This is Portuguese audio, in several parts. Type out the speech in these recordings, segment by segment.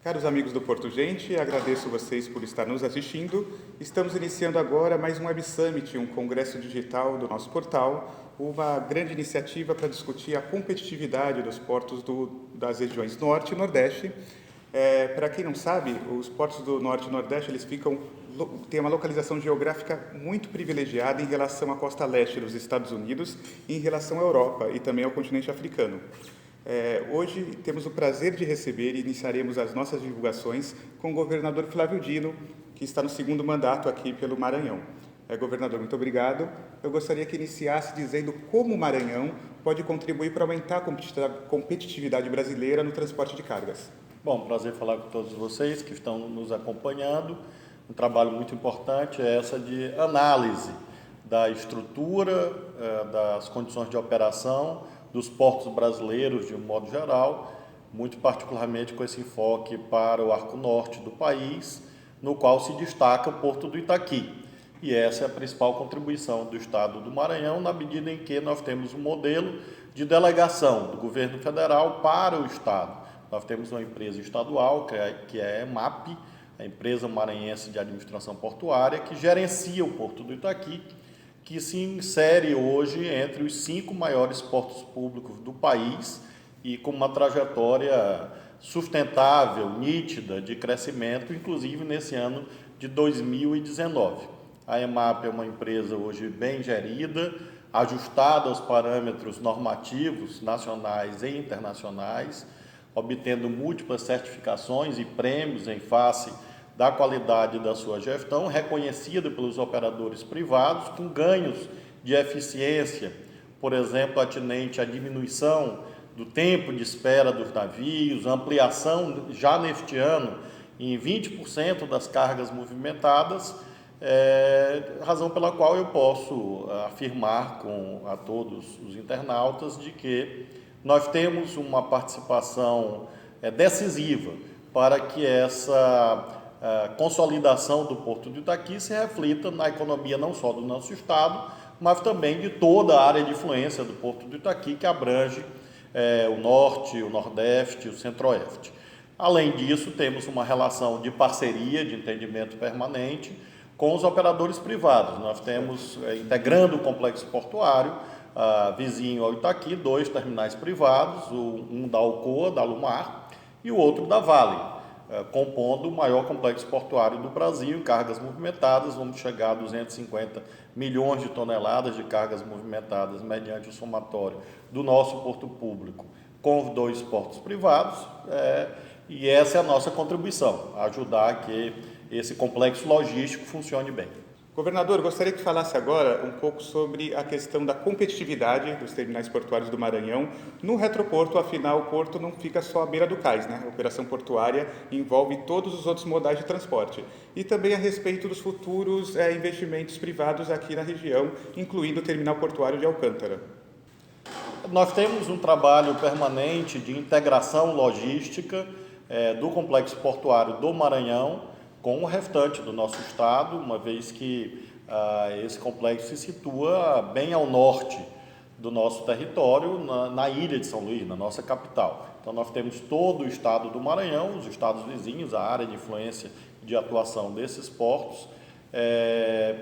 Caros amigos do Porto Gente, agradeço vocês por estar nos assistindo. Estamos iniciando agora mais um Web Summit, um congresso digital do nosso portal, uma grande iniciativa para discutir a competitividade dos portos das regiões Norte e Nordeste. Para quem não sabe, os portos do Norte e Nordeste têm uma localização geográfica muito privilegiada em relação à costa leste dos Estados Unidos e em relação à Europa e também ao continente africano. Hoje temos o prazer de receber e iniciaremos as nossas divulgações com o governador Flávio Dino, que está no segundo mandato aqui pelo Maranhão. Governador, muito obrigado. Eu gostaria que iniciasse dizendo como o Maranhão pode contribuir para aumentar a competitividade brasileira no transporte de cargas. Bom, prazer falar com todos vocês que estão nos acompanhando. Um trabalho muito importante é essa de análise da estrutura, das condições de operação dos portos brasileiros de um modo geral, muito particularmente com esse enfoque para o arco norte do país, no qual se destaca o Porto do Itaqui. E essa é a principal contribuição do Estado do Maranhão, na medida em que nós temos um modelo de delegação do governo federal para o Estado. Nós temos uma empresa estadual, que é a EMAP, a Empresa Maranhense de Administração Portuária, que gerencia o Porto do Itaqui, que se insere hoje entre os 5 maiores portos públicos do país e com uma trajetória sustentável, nítida, de crescimento, inclusive nesse ano de 2019. A EMAP é uma empresa hoje bem gerida, ajustada aos parâmetros normativos nacionais e internacionais, obtendo múltiplas certificações e prêmios em face da qualidade da sua gestão, reconhecida pelos operadores privados, com ganhos de eficiência, por exemplo, atinente à diminuição do tempo de espera dos navios, ampliação já neste ano em 20% das cargas movimentadas, razão pela qual eu posso afirmar a todos os internautas de que nós temos uma participação decisiva para que essa consolidação do Porto do Itaqui se reflita na economia não só do nosso estado, mas também de toda a área de influência do Porto do Itaqui, que abrange o Norte, o Nordeste e o Centro-Oeste. Além disso, temos uma relação de parceria, de entendimento permanente com os operadores privados. Nós temos, integrando o complexo portuário, vizinho ao Itaqui, 2 terminais privados, um da Alcoa, da Alumar, e o outro da Vale, compondo o maior complexo portuário do Brasil. Em cargas movimentadas, vamos chegar a 250 milhões de toneladas de cargas movimentadas mediante o somatório do nosso porto público com os 2 portos privados, e essa é a nossa contribuição, ajudar a que esse complexo logístico funcione bem. Governador, gostaria que falasse agora um pouco sobre a questão da competitividade dos terminais portuários do Maranhão no retroporto. Afinal, o porto não fica só à beira do cais, né? A operação portuária envolve todos os outros modais de transporte. E também a respeito dos futuros investimentos privados aqui na região, incluindo o terminal portuário de Alcântara. Nós temos um trabalho permanente de integração logística do complexo portuário do Maranhão com o restante do nosso estado, uma vez que esse complexo se situa bem ao norte do nosso território, na ilha de São Luís, na nossa capital. Então nós temos todo o estado do Maranhão, os estados vizinhos, a área de influência de atuação desses portos,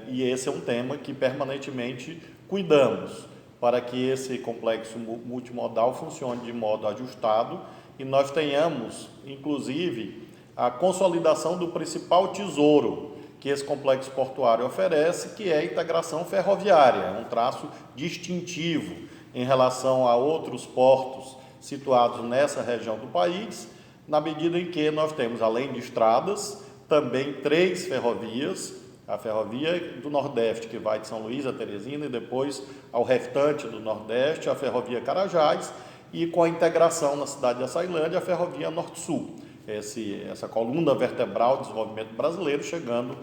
e esse é um tema que permanentemente cuidamos para que esse complexo multimodal funcione de modo ajustado e nós tenhamos, inclusive, a consolidação do principal tesouro que esse complexo portuário oferece, que é a integração ferroviária, um traço distintivo em relação a outros portos situados nessa região do país, na medida em que nós temos, além de estradas, também 3 ferrovias, a ferrovia do Nordeste, que vai de São Luís a Teresina e depois ao restante do Nordeste, a ferrovia Carajás, e com a integração na cidade de Açailândia, a ferrovia Norte-Sul. Essa coluna vertebral do desenvolvimento brasileiro, chegando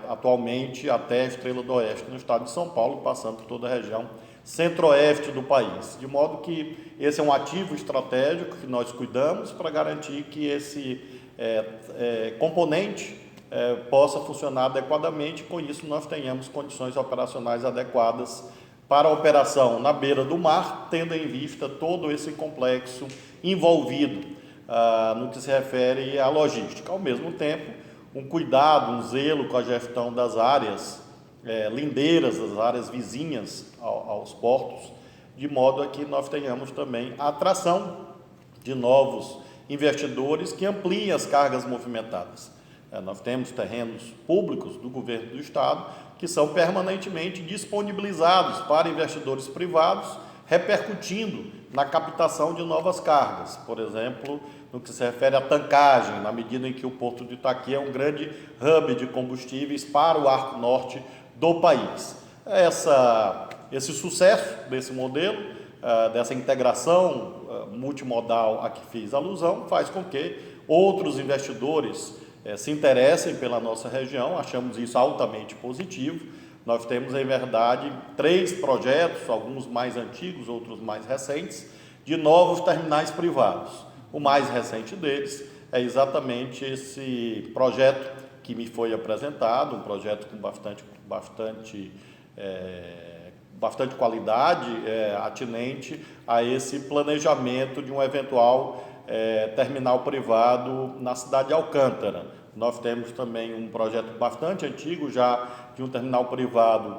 atualmente até a Estrela do Oeste, no estado de São Paulo, passando por toda a região centro-oeste do país. De modo que esse é um ativo estratégico que nós cuidamos para garantir que esse componente possa funcionar adequadamente, e com isso nós tenhamos condições operacionais adequadas para a operação na beira do mar, tendo em vista todo esse complexo envolvido no que se refere à logística. Ao mesmo tempo, um cuidado, um zelo com a gestão das áreas lindeiras, das áreas vizinhas aos portos, de modo a que nós tenhamos também a atração de novos investidores que ampliem as cargas movimentadas. Nós temos terrenos públicos do governo do estado que são permanentemente disponibilizados para investidores privados, repercutindo na captação de novas cargas. Por exemplo, no que se refere à tancagem, na medida em que o Porto de Itaqui é um grande hub de combustíveis para o arco norte do país. Esse sucesso desse modelo, dessa integração multimodal a que fiz alusão, faz com que outros investidores se interessem pela nossa região. Achamos isso altamente positivo. Nós temos, em verdade, 3 projetos, alguns mais antigos, outros mais recentes, de novos terminais privados. O mais recente deles é exatamente esse projeto que me foi apresentado, um projeto com bastante qualidade, atinente a esse planejamento de um eventual terminal privado na cidade de Alcântara. Nós temos também um projeto bastante antigo já de um terminal privado,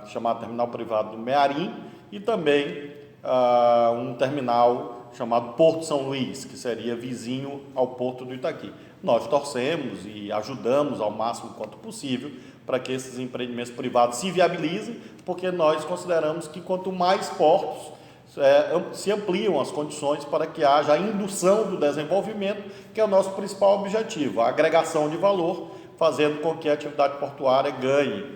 chamado Terminal Privado do Mearim, e também um terminal chamado Porto São Luís, que seria vizinho ao Porto do Itaqui. Nós torcemos e ajudamos ao máximo quanto possível para que esses empreendimentos privados se viabilizem, porque nós consideramos que quanto mais portos se ampliam as condições para que haja a indução do desenvolvimento, que é o nosso principal objetivo, a agregação de valor, fazendo com que a atividade portuária ganhe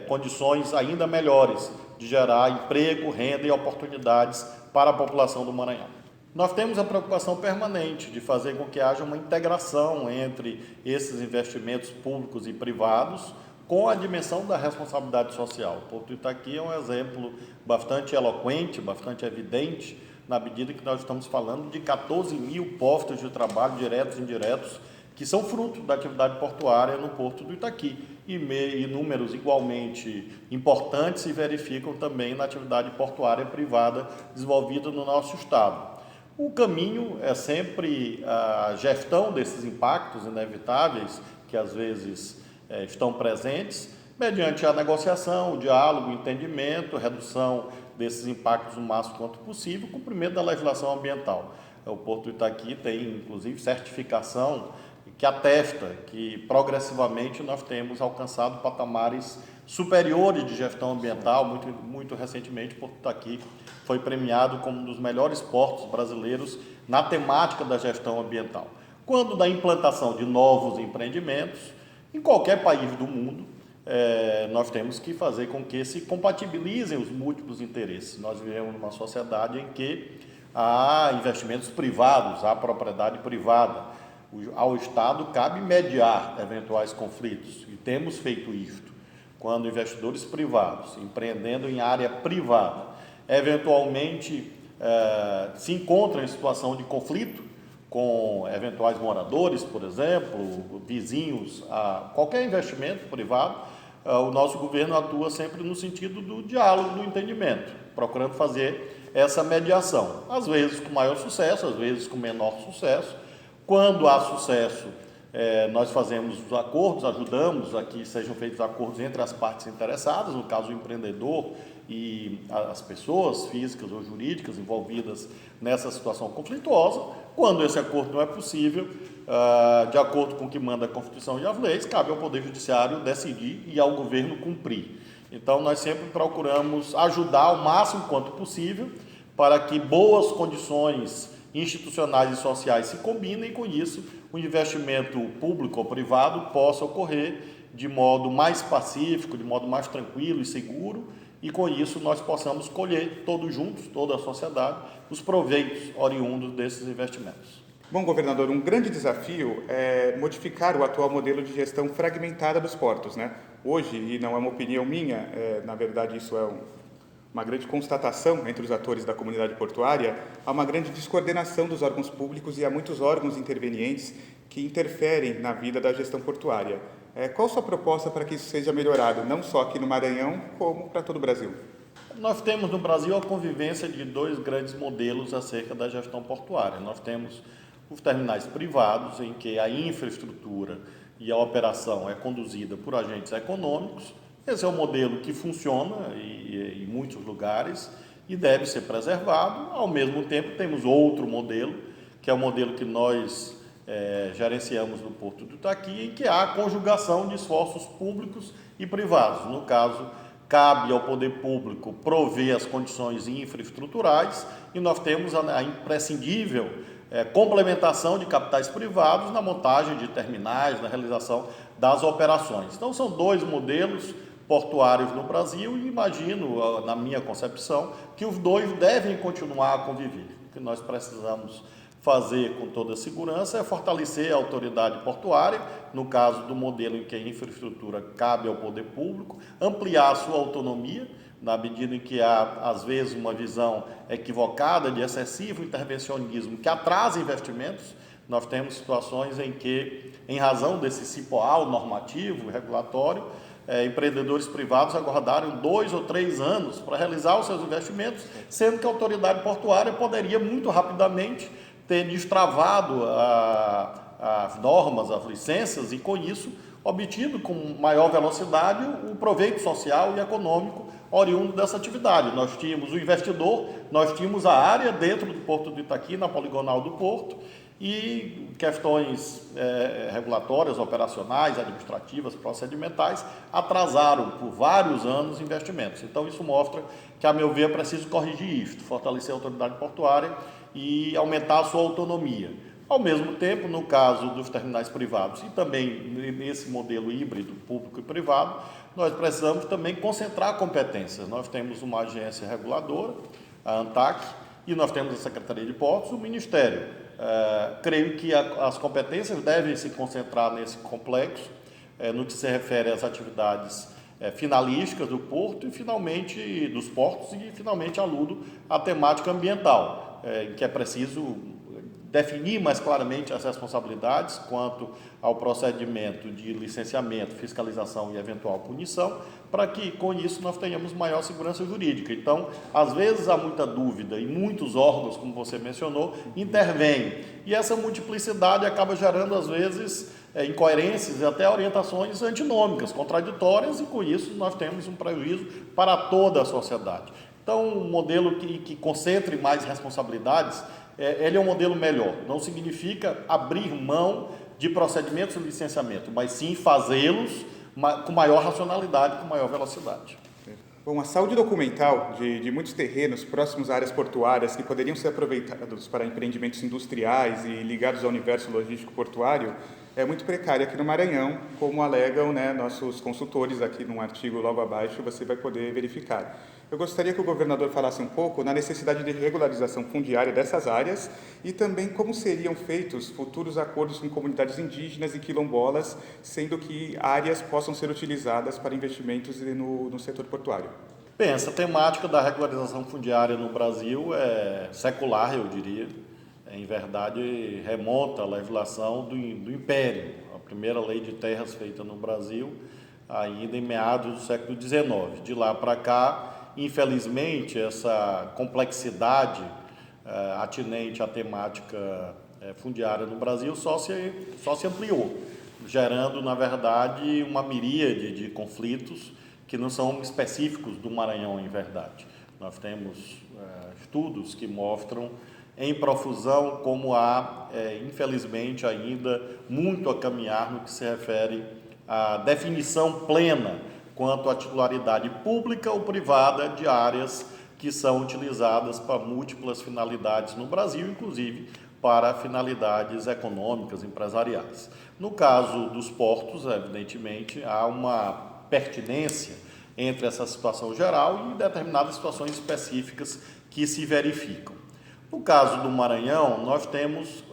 condições ainda melhores de gerar emprego, renda e oportunidades para a população do Maranhão. Nós temos a preocupação permanente de fazer com que haja uma integração entre esses investimentos públicos e privados com a dimensão da responsabilidade social. O Porto Itaqui é um exemplo bastante eloquente, bastante evidente, na medida que nós estamos falando de 14 mil postos de trabalho diretos e indiretos que são fruto da atividade portuária no Porto do Itaqui, e números igualmente importantes se verificam também na atividade portuária privada desenvolvida no nosso estado. O caminho é sempre a gestão desses impactos inevitáveis que às vezes estão presentes, mediante a negociação, o diálogo, o entendimento, a redução desses impactos o máximo quanto possível, cumprimento da legislação ambiental. O Porto do Itaqui tem, inclusive, certificação que atesta que, progressivamente, nós temos alcançado patamares superiores de gestão ambiental. Muito recentemente, o Porto do Itaqui foi premiado como um dos melhores portos brasileiros na temática da gestão ambiental. Quando da implantação de novos empreendimentos, em qualquer país do mundo, nós temos que fazer com que se compatibilizem os múltiplos interesses. Nós vivemos numa sociedade em que há investimentos privados, há propriedade privada. Ao Estado cabe mediar eventuais conflitos, e temos feito isto. Quando investidores privados, empreendendo em área privada, eventualmente se encontram em situação de conflito com eventuais moradores, por exemplo, vizinhos a qualquer investimento privado, o nosso governo atua sempre no sentido do diálogo, do entendimento, procurando fazer essa mediação, às vezes com maior sucesso, às vezes com menor sucesso. Quando há sucesso, nós fazemos os acordos, ajudamos a que sejam feitos acordos entre as partes interessadas, no caso o empreendedor e as pessoas físicas ou jurídicas envolvidas nessa situação conflituosa. Quando esse acordo não é possível, de acordo com o que manda a Constituição e as leis, cabe ao Poder Judiciário decidir e ao governo cumprir. Então, nós sempre procuramos ajudar o máximo quanto possível para que boas condições institucionais e sociais se combinem, e com isso o investimento público ou privado possa ocorrer de modo mais pacífico, de modo mais tranquilo e seguro, e com isso nós possamos colher todos juntos, toda a sociedade, os proveitos oriundos desses investimentos. Bom, governador, um grande desafio é modificar o atual modelo de gestão fragmentada dos portos, né? Hoje, e não é uma opinião minha, na verdade isso é uma grande constatação entre os atores da comunidade portuária, há uma grande descoordenação dos órgãos públicos e há muitos órgãos intervenientes que interferem na vida da gestão portuária. Qual a sua proposta para que isso seja melhorado, não só aqui no Maranhão, como para todo o Brasil? Nós temos no Brasil a convivência de dois grandes modelos acerca da gestão portuária. Nós temos os terminais privados, em que a infraestrutura e a operação é conduzida por agentes econômicos. Esse é um modelo que funciona em muitos lugares e deve ser preservado. Ao mesmo tempo, temos outro modelo, que é o modelo que nós gerenciamos no Porto do Itaqui, em que há a conjugação de esforços públicos e privados. No caso, cabe ao poder público prover as condições infraestruturais e nós temos a imprescindível complementação de capitais privados na montagem de terminais, na realização das operações. Então, são dois modelos portuários no Brasil e imagino, na minha concepção, que os dois devem continuar a conviver. O que nós precisamos fazer com toda a segurança é fortalecer a autoridade portuária, no caso do modelo em que a infraestrutura cabe ao poder público, ampliar a sua autonomia, na medida em que há, às vezes, uma visão equivocada de excessivo intervencionismo que atrasa investimentos. Nós temos situações em que, em razão desse cipoal normativo, regulatório, empreendedores privados aguardaram 2 ou 3 anos para realizar os seus investimentos, sendo que a autoridade portuária poderia muito rapidamente ter destravado as normas, as licenças e, com isso, obtido com maior velocidade o proveito social e econômico oriundo dessa atividade. Nós tínhamos o investidor, nós tínhamos a área dentro do Porto do Itaqui, na poligonal do Porto, e questões regulatórias, operacionais, administrativas, procedimentais, atrasaram por vários anos investimentos. Então, isso mostra que, a meu ver, é preciso corrigir isso, fortalecer a autoridade portuária e aumentar a sua autonomia. Ao mesmo tempo, no caso dos terminais privados e também nesse modelo híbrido público e privado, nós precisamos também concentrar competências. Nós temos uma agência reguladora, a ANTAC, e nós temos a Secretaria de Portos, o Ministério. Creio que as competências devem se concentrar nesse complexo, no que se refere às atividades finalísticas do porto e, finalmente, dos portos e, finalmente, aludo à temática ambiental, em que é preciso definir mais claramente as responsabilidades quanto ao procedimento de licenciamento, fiscalização e eventual punição, para que, com isso, nós tenhamos maior segurança jurídica. Então, às vezes há muita dúvida e muitos órgãos, como você mencionou, intervêm. E essa multiplicidade acaba gerando, às vezes, incoerências e até orientações antinômicas, contraditórias, e, com isso, nós temos um prejuízo para toda a sociedade. Então, um modelo que concentre mais responsabilidades, ele é um modelo melhor. Não significa abrir mão de procedimentos de licenciamento, mas sim fazê-los com maior racionalidade, com maior velocidade. Bom, a saúde documental de muitos terrenos próximos a áreas portuárias que poderiam ser aproveitados para empreendimentos industriais e ligados ao universo logístico portuário é muito precária aqui no Maranhão, como alegam nossos consultores aqui num artigo logo abaixo, você vai poder verificar. Eu gostaria que o governador falasse um pouco na necessidade de regularização fundiária dessas áreas e também como seriam feitos futuros acordos com comunidades indígenas e quilombolas, sendo que áreas possam ser utilizadas para investimentos no setor portuário. Bem, essa temática da regularização fundiária no Brasil é secular, eu diria. Em verdade, remonta à legislação do Império, a primeira lei de terras feita no Brasil, ainda em meados do século XIX. De lá para cá, infelizmente, essa complexidade atinente à temática fundiária no Brasil só se ampliou, gerando, na verdade, uma miríade de conflitos que não são específicos do Maranhão, em verdade. Nós temos estudos que mostram em profusão como há, infelizmente, ainda muito a caminhar no que se refere à definição plena quanto à titularidade pública ou privada de áreas que são utilizadas para múltiplas finalidades no Brasil, inclusive para finalidades econômicas, empresariais. No caso dos portos, evidentemente, há uma pertinência entre essa situação geral e determinadas situações específicas que se verificam. No caso do Maranhão, nós temos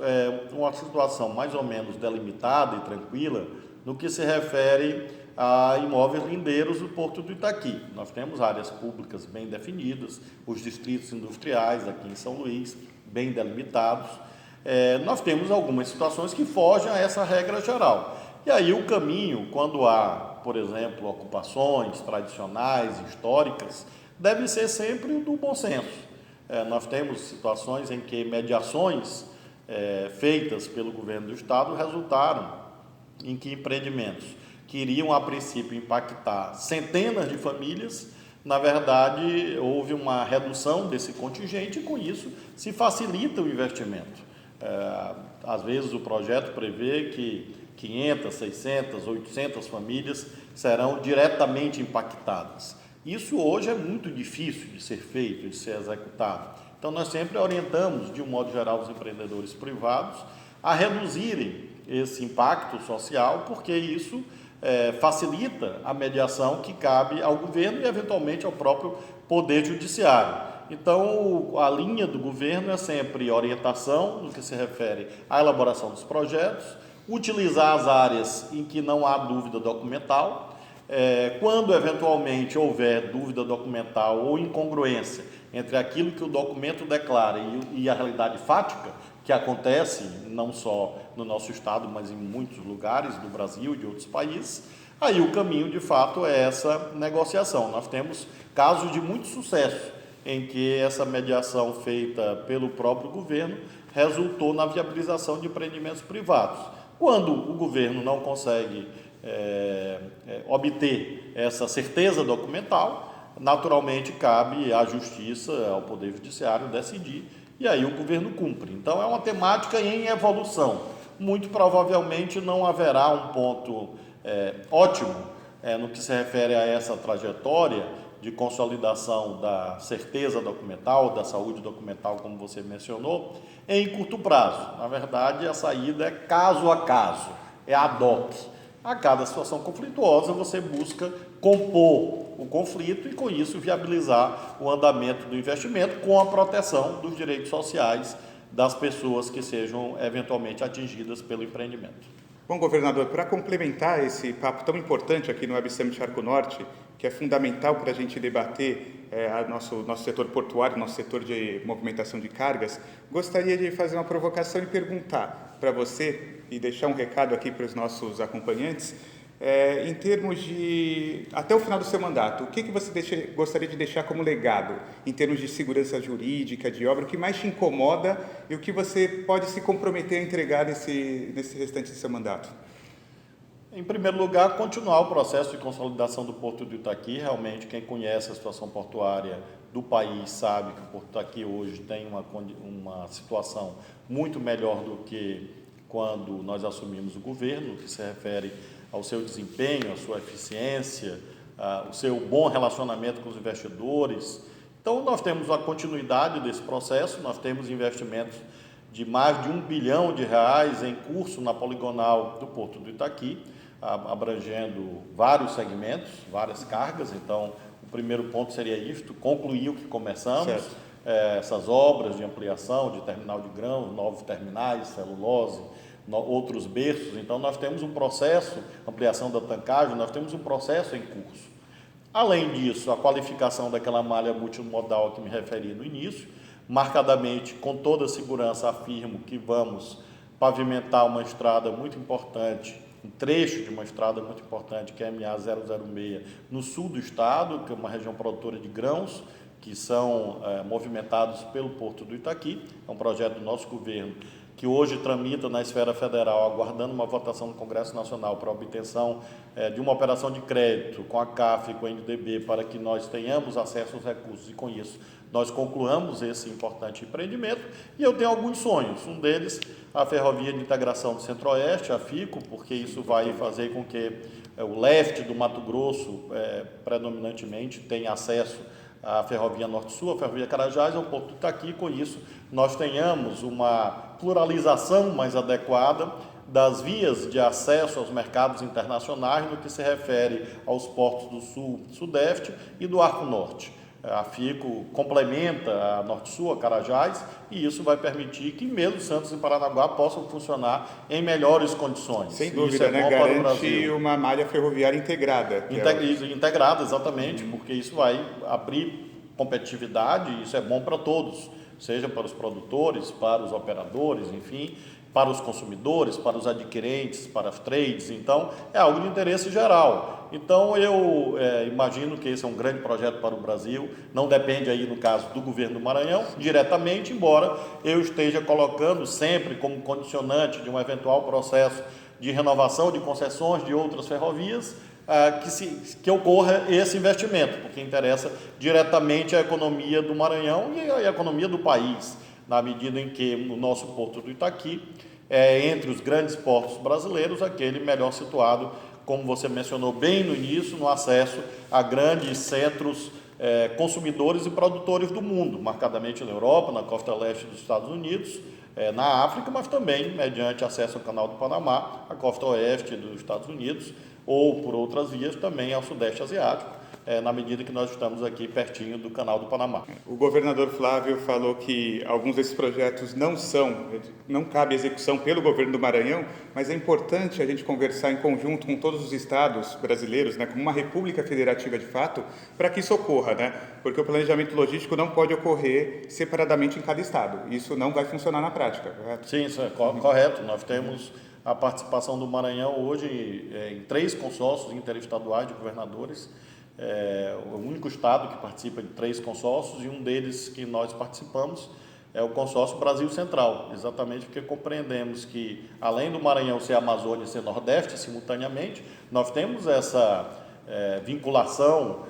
uma situação mais ou menos delimitada e tranquila no que se refere a imóveis lindeiros do Porto do Itaqui. Nós temos áreas públicas bem definidas, os distritos industriais aqui em São Luís, bem delimitados. Nós temos algumas situações que fogem a essa regra geral. E aí o caminho, quando há, por exemplo, ocupações tradicionais, históricas, deve ser sempre o do bom senso. Nós temos situações em que mediações feitas pelo governo do Estado resultaram em que empreendimentos que iriam, a princípio, impactar centenas de famílias, na verdade, houve uma redução desse contingente e, com isso, se facilita o investimento. Às vezes, o projeto prevê que 500, 600, 800 famílias serão diretamente impactadas. Isso hoje é muito difícil de ser feito, de ser executado. Então, nós sempre orientamos, de um modo geral, os empreendedores privados a reduzirem esse impacto social, porque isso facilita a mediação que cabe ao governo e, eventualmente, ao próprio Poder Judiciário. Então, a linha do governo é sempre orientação no que se refere à elaboração dos projetos, utilizar as áreas em que não há dúvida documental. Quando eventualmente houver dúvida documental ou incongruência entre aquilo que o documento declara e a realidade fática, que acontece não só no nosso estado, mas em muitos lugares do Brasil e de outros países, aí o caminho de fato é essa negociação. Nós temos casos de muito sucesso em que essa mediação feita pelo próprio governo resultou na viabilização de empreendimentos privados. Quando o governo não consegue obter essa certeza documental, naturalmente cabe à Justiça, ao Poder Judiciário decidir, e aí o governo cumpre. Então é uma temática em evolução. Muito provavelmente não haverá um ponto ótimo no que se refere a essa trajetória de consolidação da certeza documental, da saúde documental, como você mencionou, em curto prazo. Na verdade, a saída é caso a caso, é ad hoc. A cada situação conflituosa, você busca compor o conflito e, com isso, viabilizar o andamento do investimento com a proteção dos direitos sociais das pessoas que sejam eventualmente atingidas pelo empreendimento. Bom, governador, para complementar esse papo tão importante aqui no Web Summit Arco Norte, que é fundamental para a gente debater nosso setor portuário, nosso setor de movimentação de cargas, gostaria de fazer uma provocação e perguntar para você, e deixar um recado aqui para os nossos acompanhantes, em termos de, até o final do seu mandato, o que você gostaria de deixar como legado, em termos de segurança jurídica, de obra, o que mais te incomoda e o que você pode se comprometer a entregar nesse restante do seu mandato? Em primeiro lugar, continuar o processo de consolidação do Porto do Itaqui. Realmente, quem conhece a situação portuária do país sabe que o Porto do Itaqui hoje tem uma situação muito melhor do que quando nós assumimos o governo, que se refere ao seu desempenho, à sua eficiência, o seu bom relacionamento com os investidores. Então, nós temos a continuidade desse processo, nós temos investimentos de mais de R$ 1 bilhão em curso na poligonal do Porto do Itaqui, abrangendo vários segmentos, várias cargas. Então, o primeiro ponto seria isto, concluir o que começamos, essas obras de ampliação de terminal de grãos, novos terminais, celulose, outros berços. Então, nós temos um processo, ampliação da tancagem, nós temos um processo em curso. Além disso, a qualificação daquela malha multimodal a que me referi no início, marcadamente, com toda a segurança, afirmo que vamos pavimentar uma estrada muito importante, um trecho de uma estrada muito importante, que é a MA-006, no sul do estado, que é uma região produtora de grãos, que são movimentados pelo Porto do Itaqui. É um projeto do nosso governo, que hoje tramita na esfera federal, aguardando uma votação no Congresso Nacional para a obtenção de uma operação de crédito com a CAF e com a NDB, para que nós tenhamos acesso aos recursos e, com isso, nós concluamos esse importante empreendimento. E eu tenho alguns sonhos, um deles, a Ferrovia de Integração do Centro-Oeste, a FICO, porque isso vai fazer com que o leste do Mato Grosso, predominantemente, tenha acesso à Ferrovia Norte-Sul, a Ferrovia Carajás, ao Porto do Itaqui. Com isso, nós tenhamos uma pluralização mais adequada das vias de acesso aos mercados internacionais no que se refere aos portos do Sul, Sudeste e do Arco Norte. A FICO complementa a Norte-Sul, a Carajás, e isso vai permitir que mesmo Santos e Paranaguá possam funcionar em melhores condições. Sem dúvida, isso é bom para o Brasil. Uma malha ferroviária integrada. Integrada, exatamente, porque isso vai abrir competitividade e isso é bom para todos, seja para os produtores, para os operadores, enfim. para os consumidores, para os adquirentes, para as trades. Então, é algo de interesse geral. Então, eu imagino que esse é um grande projeto para o Brasil. Não depende aí, no caso, do governo do Maranhão, diretamente, embora eu esteja colocando sempre como condicionante de um eventual processo de renovação de concessões de outras ferrovias, que ocorra esse investimento, porque interessa diretamente a economia do Maranhão e a economia do país, na medida em que o nosso Porto do Itaqui é, entre os grandes portos brasileiros, aquele melhor situado, como você mencionou bem no início, no acesso a grandes centros consumidores e produtores do mundo, marcadamente na Europa, na costa leste dos Estados Unidos, na África, mas também mediante acesso ao Canal do Panamá, à costa oeste dos Estados Unidos, ou por outras vias também ao Sudeste Asiático, na medida que nós estamos aqui pertinho do Canal do Panamá. O governador Flávio falou que alguns desses projetos não cabe execução pelo governo do Maranhão, mas é importante a gente conversar em conjunto com todos os estados brasileiros, né, como uma república federativa de fato, para que isso ocorra, né? Porque o planejamento logístico não pode ocorrer separadamente em cada estado. Isso não vai funcionar na prática, correto? Sim, isso é correto. Nós temos a participação do Maranhão hoje em 3 consórcios interestaduais de governadores. É o único estado que participa de 3 consórcios, e um deles que nós participamos é o consórcio Brasil Central, exatamente porque compreendemos que, além do Maranhão ser Amazônia e ser Nordeste simultaneamente, nós temos essa vinculação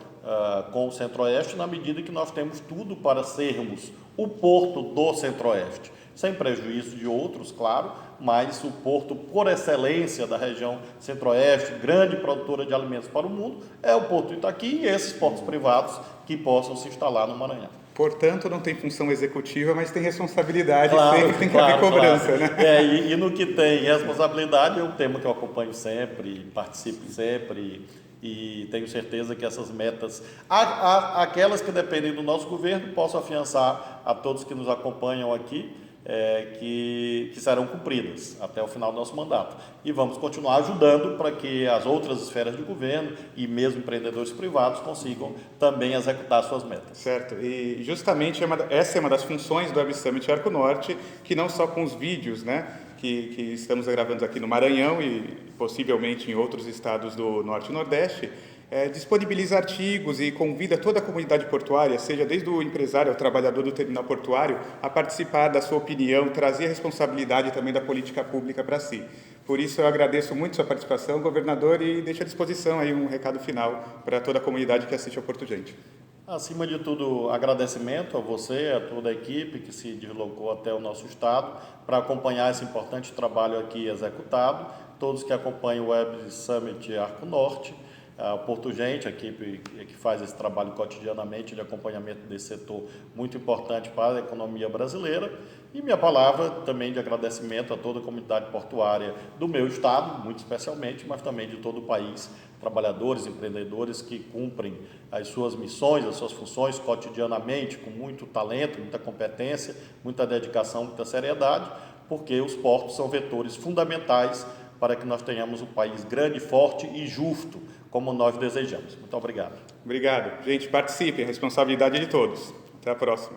com o Centro-Oeste, na medida que nós temos tudo para sermos o porto do Centro-Oeste, sem prejuízo de outros, claro, mas o porto por excelência da região Centro-Oeste, grande produtora de alimentos para o mundo, é o Porto do Itaqui e esses portos privados que possam se instalar no Maranhão. Portanto, não tem função executiva, mas tem responsabilidade, Claro, sempre tem que haver cobrança, claro. né? E no que tem responsabilidade, é um tema que eu acompanho sempre, participo sempre, e tenho certeza que essas metas, aquelas que dependem do nosso governo, posso afiançar a todos que nos acompanham aqui, que serão cumpridas até o final do nosso mandato. E vamos continuar ajudando para que as outras esferas de governo e mesmo empreendedores privados consigam também executar suas metas. Certo, e justamente essa é uma das funções do Web Summit Arco Norte, que não só com os vídeos, né, que estamos gravando aqui no Maranhão e possivelmente em outros estados do Norte e Nordeste, disponibiliza artigos e convida toda a comunidade portuária, seja desde o empresário ao trabalhador do terminal portuário, a participar da sua opinião, trazer a responsabilidade também da política pública para si. Por isso eu agradeço muito sua participação, governador, e deixo à disposição aí um recado final para toda a comunidade que assiste ao Porto Gente. Acima de tudo, agradecimento a você, a toda a equipe que se deslocou até o nosso estado para acompanhar esse importante trabalho aqui executado, todos que acompanham o Web Summit Arco Norte, a Porto Gente, a equipe que faz esse trabalho cotidianamente de acompanhamento desse setor muito importante para a economia brasileira, e minha palavra também de agradecimento a toda a comunidade portuária do meu estado, muito especialmente, mas também de todo o país, trabalhadores, empreendedores que cumprem as suas missões, as suas funções cotidianamente, com muito talento, muita competência, muita dedicação, muita seriedade, porque os portos são vetores fundamentais para que nós tenhamos um país grande, forte e justo, como nós desejamos. Muito obrigado. Obrigado. Gente, participem, a responsabilidade é de todos. Até a próxima.